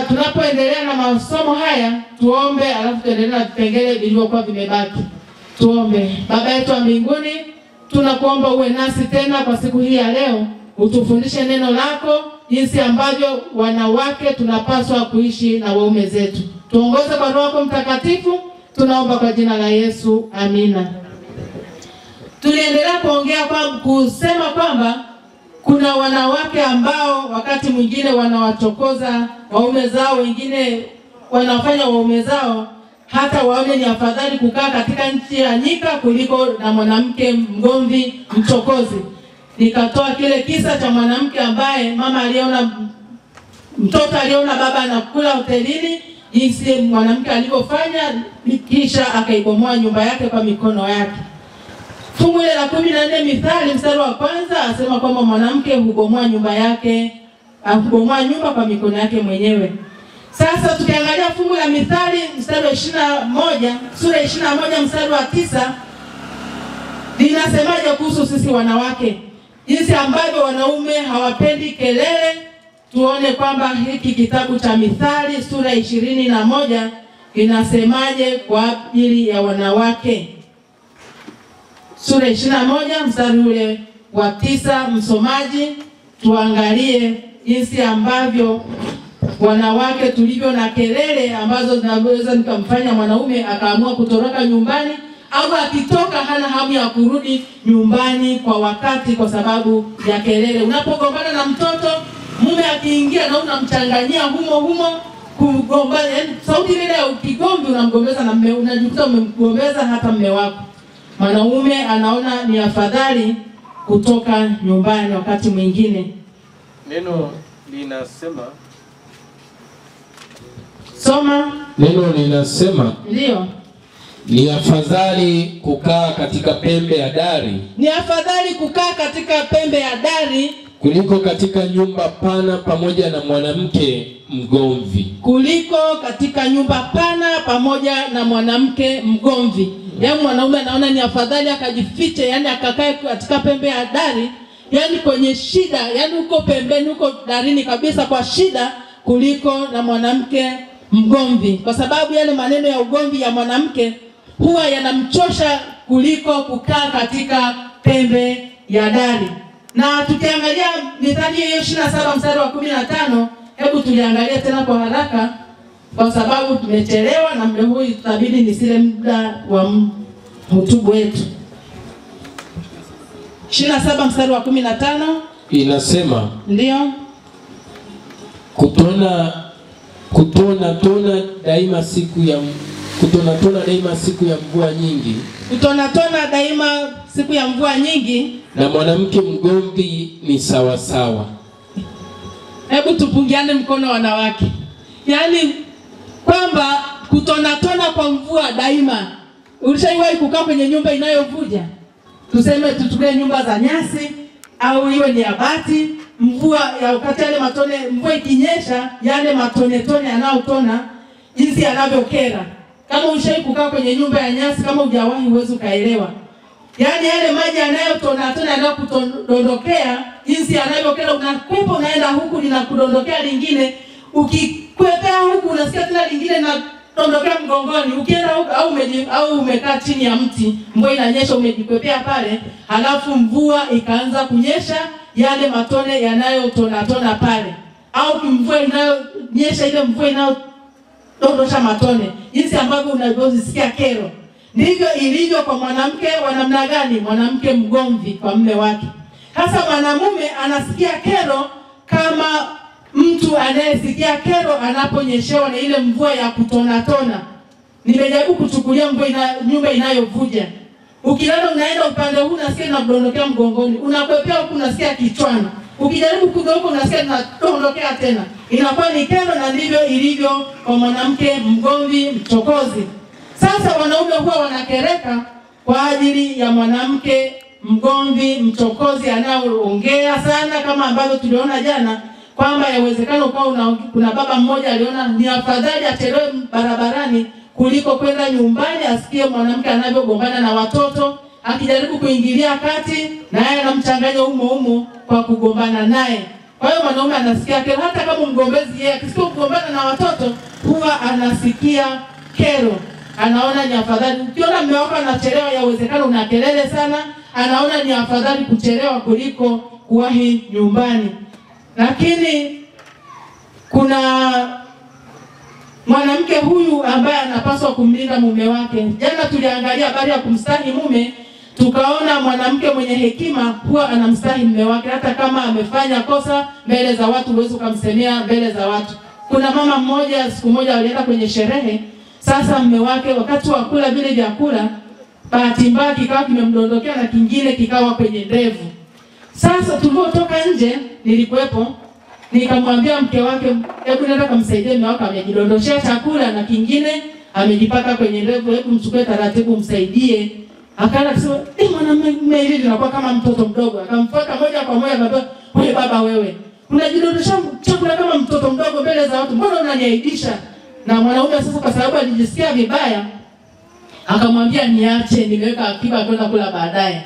tunapoendelea na masomo haya, tuombe alafu tuendelee na vipengele vilivyokuwa vimebaki. Tuombe. Baba yetu wa mbinguni, tunakuomba uwe nasi tena kwa siku hii ya leo, utufundishe neno lako, jinsi ambavyo wanawake tunapaswa kuishi na waume zetu. Tuongoze kwa Roho yako Mtakatifu, tunaomba kwa jina la Yesu. Amina. Tuliendelea kusema kwamba kuna wanawake ambao wakati mwingine wanawachokoza waume zao, wengine wanafanya waume zao hata waone ni afadhali kukaa katika nchi ya nyika kuliko na mwanamke mgomvi mchokozi. Nikatoa kile kisa cha mwanamke ambaye mtoto aliona baba anakula hotelini, jinsi mwanamke alivyofanya kisha akaibomoa nyumba yake kwa mikono yake. Fungu la 14 Mithali mstari wa 1 asema kwamba mwanamke hubomoa nyumba kwa mikono yake mwenyewe. Sasa tukiangalia fungu la Mithali mstari wa 21, sura 21 mstari wa 9, linasemaje kuhusu sisi wanawake? Jinsi ambavyo wanaume hawapendi kelele. Tuone kwamba hiki kitabu cha Mithali sura 21 inasemaje kwa ajili ya wanawake. Sura 21 mstari ule wa 9, msomaji, tuangalie jinsi ambavyo wanawake tulivyo na kelele ambazo zinaweza nikamfanya mwanaume akaamua kutoroka nyumbani, au akitoka hana hamu ya kurudi nyumbani kwa wakati kwa sababu ya kelele. Unapogombana na mtoto, mume akiingia na unamchanganyia humo kugombana, yani sauti ile ya ukigombi unamgombeza na mume, unajikuta umemgombeza hata mume wako. Mwanaume anaona ni afadhali kutoka nyumbani wakati mwingine. Neno linasema, soma. Neno linasema, ndio, ni afadhali kukaa katika pembe ya dari. Ni afadhali kukaa katika pembe ya dari kuliko katika nyumba pana pamoja na mwanamke mgomvi. Kuliko katika nyumba pana pamoja na mwanamke mgomvi. Yaani mwanaume anaona ni afadhali akajifiche, yani akakae katika pembe ya dari, yani kwenye shida, yani uko pembeni, uko darini kabisa kwa shida, kuliko na mwanamke mgomvi. Kwa sababu yale maneno ya ugomvi ya mwanamke huwa yanamchosha kuliko kukaa katika pembe ya dari. Na tukiangalia Mithali hiyo 27 mstari wa 15, hebu tuliangalia tena kwa haraka kwa sababu tumechelewa na muda huu itabidi nisile muda wa hotuba yetu. 27 mstari wa 15 inasema, ndio, kutona daima siku ya mvua nyingi. Kutona daima siku ya mvua nyingi, na mwanamke mgomvi ni sawa sawa. Hebu tupungiane mkono wanawake. Yaani kwamba kutona kwa mvua daima. Ulishawahi kukaa kwenye nyumba inayovuja? Tuseme tuchukue nyumba za nyasi au iwe ni ya bati, mvua ya wakati yale matone, mvua ikinyesha yale matone yanayotona jinsi yanavyokera. Kama ulishawahi kukaa kwenye nyumba ya nyasi, kama hujawahi huwezi kaelewa. Yaani yale maji yanayotona yanayokudondokea jinsi yanavyokera, unakwepa unaenda huku linakudondokea lingine, ukikwepea huku unasikia tena lingine na dondokea mgongoni. Ukienda huku au umekaa chini ya mti, mvua inanyesha umejikwepea pale, halafu mvua ikaanza kunyesha, yale matone yanayotona pale. Au mvua inayonyesha, ile mvua inayodondosha matone, jinsi ambavyo unavyosikia kero. Ndivyo ilivyo kwa mwanamke wa namna gani? Mwanamke mgomvi kwa mume wake. Hasa mwanamume anasikia kero kama mtu anayesikia kero anaponyeshewa na ile mvua ya kutona. Nimejaribu kuchukulia nyumba inayovuja. Ukilala unaenda upande huu unasikia inadondokea mgongoni, unakwepea huku unasikia kichwani. Ukijaribu kugeuka unasikia inadondokea tena. Inakuwa ni kero, na ndivyo ilivyo kwa mwanamke mgomvi mchokozi. Sasa wanaume huwa wanakereka kwa ajili ya mwanamke mgomvi mchokozi anaoongea sana, kama ambavyo tuliona jana kwamba yawezekana kuna baba mmoja aliona ni afadhali achelewe barabarani kuliko kwenda nyumbani asikie mwanamke anavyogombana na watoto, akijaribu kuingilia kati na yeye anamchanganya humo kwa kugombana naye. Kwa hiyo mwanaume anasikia kero, hata kama mgombezi yeye akisikia kugombana na watoto huwa anasikia kero. Anaona ni afadhali, ukiona mume wako anachelewa, yawezekana una kelele sana, anaona ni afadhali kuchelewa kuliko kuwahi nyumbani. Lakini kuna mwanamke huyu ambaye anapaswa kumlinda mume wake. Jana tuliangalia habari ya kumstahi mume, tukaona mwanamke mwenye hekima huwa anamstahi mume wake, hata kama amefanya kosa mbele za watu huwezi kumsemea mbele za watu. Kuna mama mmoja siku moja walienda kwenye sherehe. Sasa mume wake wakati wa kula vile vyakula, bahati mbaya kikawa kimemdondokea na kingine kikawa kwenye ndevu. Sasa tulipotoka nje, nilikuwepo, nikamwambia mke wake, hebu nenda kumsaidia mume wako, amejidondoshea chakula na kingine amejipaka kwenye ndevu, hebu mchukue taratibu msaidie. Akaanza kusema, mwanamume hivi linakuwa kama mtoto mdogo. Akamfuata moja kwa moja akamwambia, wewe baba wewe, unajidondosha chakula kama mtoto mdogo mbele za watu, mbona unaniaibisha? Na mwanaume sasa kwa sababu alijisikia vibaya, akamwambia niache, nimeweka akiba kwenda kula baadaye.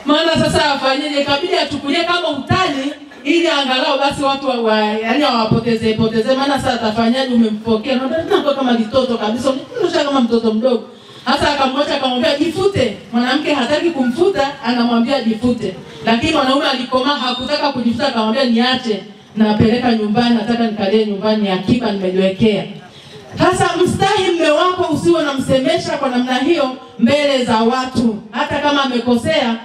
Maana sasa afanyeje? Kabidi achukulie kama utani ili angalau basi watu yaani hawapoteze. Maana sasa atafanyaje? Umempokea na kama mtoto kabisa, unataka kama mtoto mdogo. Hasa akamwacha, akamwambia jifute. Mwanamke hataki kumfuta, anamwambia jifute. Lakini mwanaume alikoma, hakutaka kujifuta, akamwambia niache, napeleka nyumbani, nataka nikalie nyumbani, akiba nimejiwekea. Sasa mstahi mume wako, usiwe unamsemesha kwa namna hiyo mbele za watu. Hata kama amekosea,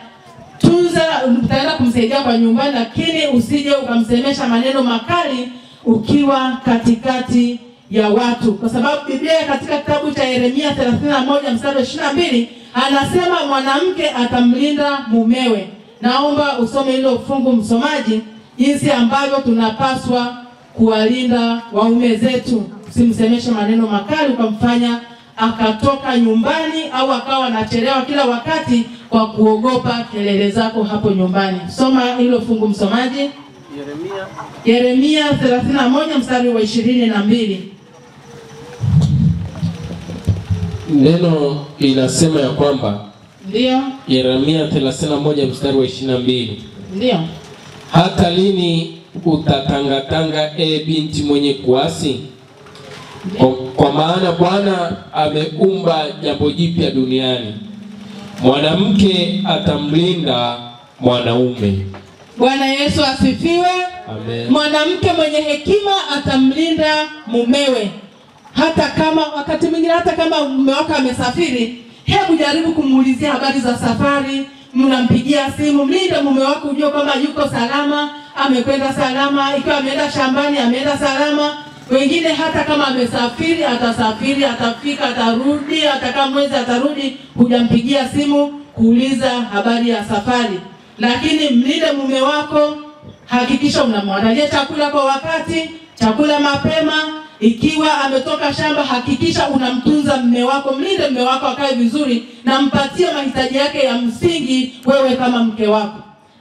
tunza, utaenda kumsaidia kwa nyumbani, lakini usije ukamsemesha maneno makali ukiwa katikati ya watu. Kwa sababu Biblia katika kitabu cha Yeremia 31 mstari 22 anasema mwanamke atamlinda mumewe. Naomba usome hilo fungu msomaji, jinsi ambavyo tunapaswa kuwalinda waume zetu. Usimsemeshe maneno makali ukamfanya akatoka nyumbani au akawa anachelewa kila wakati kwa kuogopa kelele zako hapo nyumbani. Soma hilo fungu msomaji. Yeremia 31 mstari wa 22. Neno inasema ya kwamba, ndio, Yeremia 31 mstari wa 22. Ndio. Hata lini utatangatanga binti mwenye kuasi? Kwa maana Bwana ameumba jambo jipya duniani. Mwanamke atamlinda mwanaume. Bwana Yesu asifiwe. Amen. Mwanamke mwenye hekima atamlinda mumewe. Hata kama wakati mwingine, hata kama mume wako amesafiri, hebu jaribu kumuulizia habari za safari, mnampigia simu, mlinde mume wako, ujue kama yuko salama, amekwenda salama, ikiwa ameenda shambani ameenda salama. Wengine hata kama amesafiri, atasafiri, atafika, atarudi, atakaa mwezi atarudi, hujampigia simu kuuliza habari ya safari. Lakini mlinde mume wako, hakikisha unamwandalia chakula kwa wakati, chakula mapema. Ikiwa ametoka shamba, hakikisha unamtunza mume wako, mlinde mume wako akae vizuri na mpatie mahitaji yake ya msingi wewe kama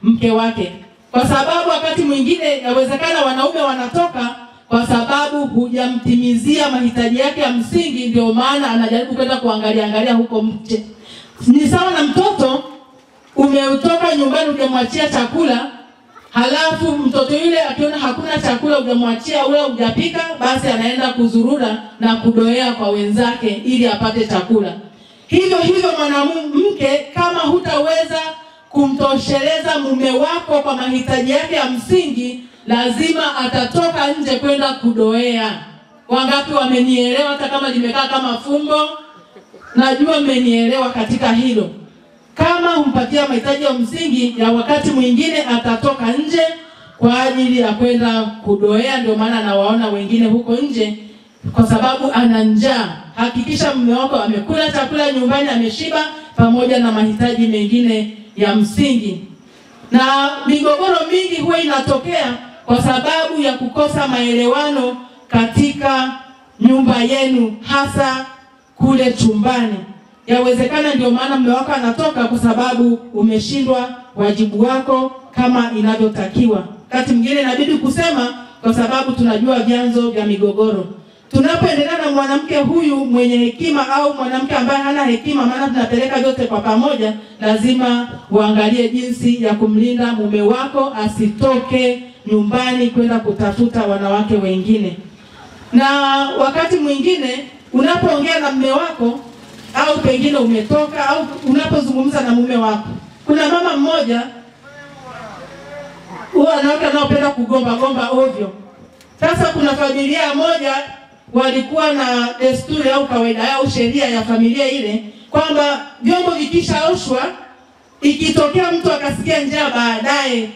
mke wake. Kwa sababu wakati mwingine yawezekana wanaume wanatoka kwa sababu hujamtimizia mahitaji yake ya msingi, ndio maana anajaribu kwenda kuangalia huko mche. Ni sawa na mtoto, umeutoka nyumbani hujamwachia chakula, halafu mtoto yule akiona hakuna chakula hujamwachia, ule hujapika, basi anaenda kuzurura na kudoea kwa wenzake ili apate chakula. Hivyo mwanamke, kama hutaweza kumtosheleza mume wako kwa mahitaji yake ya msingi, lazima atatoka nje kwenda kudoea. Wangapi wamenielewa? Hata kama limekaa kama fumbo, najua mmenielewa katika hilo. Kama humpatia mahitaji ya msingi, ya wakati mwingine atatoka nje kwa ajili ya kwenda kudoea. Ndio maana nawaona wengine huko nje kwa sababu ana njaa. Hakikisha mume wako amekula chakula nyumbani, ameshiba, pamoja na mahitaji mengine ya msingi. Na migogoro mingi huwa inatokea kwa sababu ya kukosa maelewano katika nyumba yenu, hasa kule chumbani. Yawezekana ndio maana mume wako anatoka kwa sababu umeshindwa wajibu wako kama inavyotakiwa. Wakati mwingine inabidi kusema kwa sababu tunajua vyanzo vya migogoro. tunapoendelea na mwanamke huyu mwenye hekima au mwanamke ambaye hana hekima, maana tunapeleka yote kwa pamoja, lazima uangalie jinsi ya kumlinda mume wako asitoke nyumbani kwenda kutafuta wanawake wengine. Na wakati mwingine unapoongea na mume wako au pengine umetoka au unapozungumza na mume wako, kuna mama mmoja wanawake wanaopenda kugomba ovyo. Sasa kuna familia moja walikuwa na desturi au kawaida au sheria ya familia ile kwamba vyombo vikishaoshwa, ikitokea mtu akasikia njaa baadaye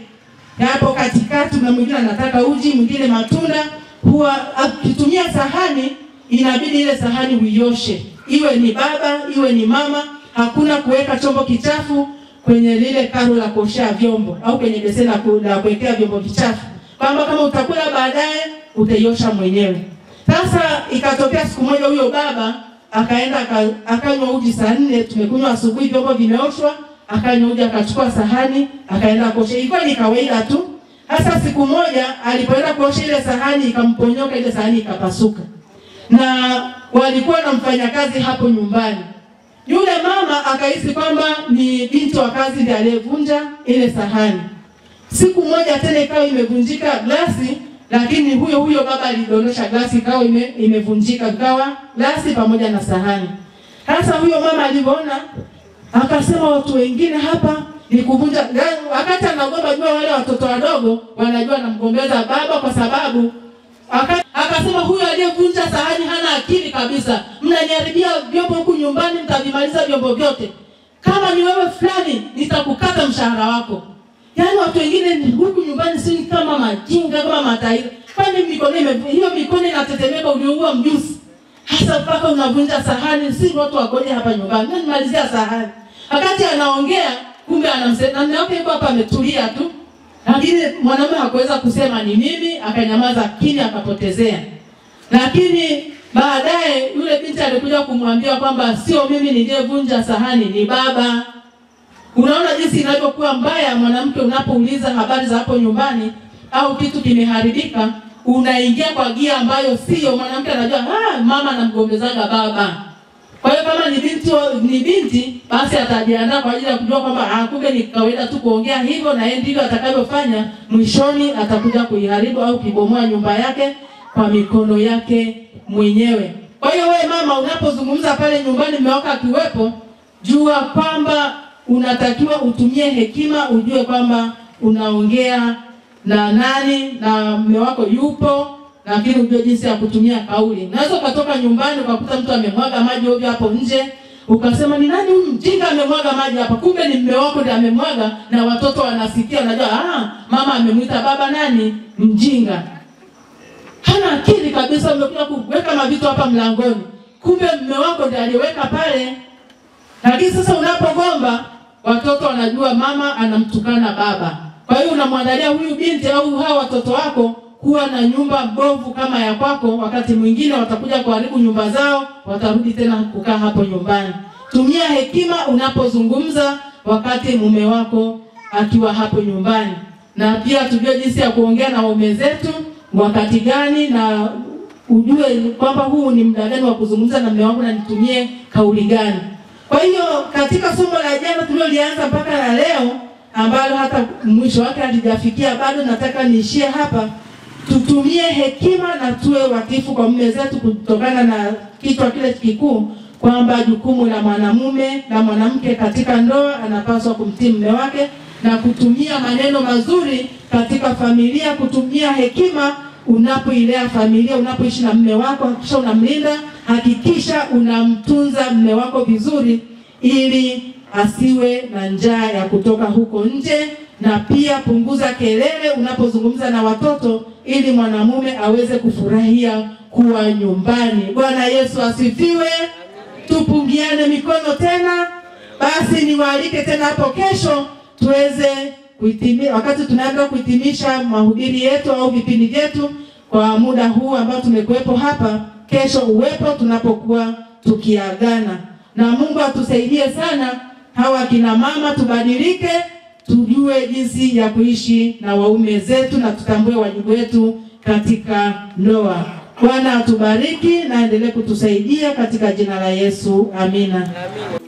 hapo katikati, na mwingine anataka uji, mwingine matunda, huwa akitumia sahani inabidi ile sahani uioshe. Iwe ni baba, iwe ni mama, hakuna kuweka chombo kichafu kwenye lile karo la kuoshea vyombo au kwenye beseni la kuwekea vyombo vichafu. Kwamba kama utakula baadaye utaiosha mwenyewe. Sasa ikatokea siku moja huyo baba akaenda akanywa uji saa 4, tumekunywa asubuhi, vyombo vimeoshwa, akanywa uji, akachukua sahani akaenda kuosha. Ilikuwa ni kawaida tu. Sasa siku moja alipoenda kuosha ile sahani ikamponyoka, ile sahani ikapasuka. Na walikuwa na mfanyakazi hapo nyumbani. Yule mama akahisi kwamba ni binti wa kazi ndiye aliyevunja ile sahani. Siku moja tena ikawa imevunjika glasi, lakini huyo baba alidondosha glasi ikawa imevunjika, ikawa glasi pamoja na sahani. Sasa huyo mama alipoona akasema watu wengine hapa ni kuvunja. Wakati anagomba, jua wale watoto wadogo wanajua namgombeza baba, kwa sababu akasema huyo aliyevunja sahani hana akili kabisa. Mnaniharibia vyombo huku nyumbani, mtavimaliza vyombo vyote. Kama ni wewe fulani nitakukata mshahara wako. Yaani watu wengine huku nyumbani si kama majinga, kama matairi. Kwani hiyo mikono inatetemeka, uliua mjusi. Hasa mpaka unavunja sahani, si watu wagoje hapa nyumbani. Nani malizia sahani. Wakati anaongea, kumbe anamsema mume wake yuko hapa ametulia tu. Lakini mwanamume hakuweza kusema ni mimi, akanyamaza kimya, akapotezea. Lakini baadaye yule binti alikuja kumwambia kwamba sio mimi niliyevunja sahani, ni baba. Unaona jinsi inavyokuwa mbaya mwanamke unapouliza habari za hapo nyumbani au kitu kimeharibika, unaingia kwa gia ambayo sio. Mwanamke anajua mama anamgombezaga baba. Kwa hiyo kama ni binti basi atajiandaa kwa ajili ya kujua kwamba kumbe ni kawaida tu kuongea hivyo, na yeye ndivyo atakavyofanya. Mwishoni atakuja kuiharibu au kibomoa nyumba yake kwa mikono yake mwenyewe. Kwa hiyo wewe mama, unapozungumza pale nyumbani mume wako akiwepo, jua kwamba unatakiwa utumie hekima, ujue kwamba unaongea na nani na mume wako yupo, lakini ujue jinsi ya kutumia kauli. Unaweza ukatoka nyumbani ukakuta mtu amemwaga maji ovyo hapo nje, ukasema ni nani huyu mjinga amemwaga maji hapa? Kumbe ni mume wako ndiye amemwaga, na watoto wanasikia, wanajua mama amemuita baba nani mjinga. Hana akili kabisa, umekuja kuweka mavitu hapa mlangoni. Kumbe mume wako ndiye aliweka pale. Lakini sasa unapogomba, watoto wanajua mama anamtukana baba. Kwa hiyo unamwandalia huyu binti au hao watoto wako kuwa na nyumba mbovu kama ya kwako. Wakati mwingine watakuja kuharibu nyumba zao, watarudi tena kukaa hapo nyumbani. Tumia hekima unapozungumza wakati mume wako akiwa hapo nyumbani. Na pia tujue jinsi ya kuongea na waume zetu wakati gani, na ujue kwamba huu ni muda gani wa kuzungumza na mume wangu na nitumie kauli gani. Kwa hiyo katika somo la jana tuliolianza mpaka na leo, ambalo hata mwisho wake halijafikia bado, nataka niishie hapa. Tutumie hekima na tuwe watifu kwa mume zetu, kutokana na kichwa kile kikuu kwamba jukumu la mwanamume na mwanamke katika ndoa anapaswa kumtii mume wake na kutumia maneno mazuri katika familia. Kutumia hekima unapoilea familia, unapoishi na mume wako, hakikisha unamlinda, hakikisha unamtunza mume wako vizuri ili asiwe na njaa ya kutoka huko nje. Na pia punguza kelele unapozungumza na watoto ili mwanamume aweze kufurahia kuwa nyumbani. Bwana Yesu asifiwe. Tupungiane mikono tena. Basi niwaalike tena hapo kesho tuweze kuhitimisha, wakati tunaanza kuhitimisha mahubiri yetu au vipindi vyetu kwa muda huu ambao tumekuepo hapa. Kesho uwepo tunapokuwa tukiagana. Na Mungu atusaidie sana hawa kina mama, tubadilike, tujue jinsi ya kuishi na waume zetu na tutambue wajibu wetu katika ndoa. Bwana atubariki na endelee kutusaidia katika jina la Yesu. Amina. Amina.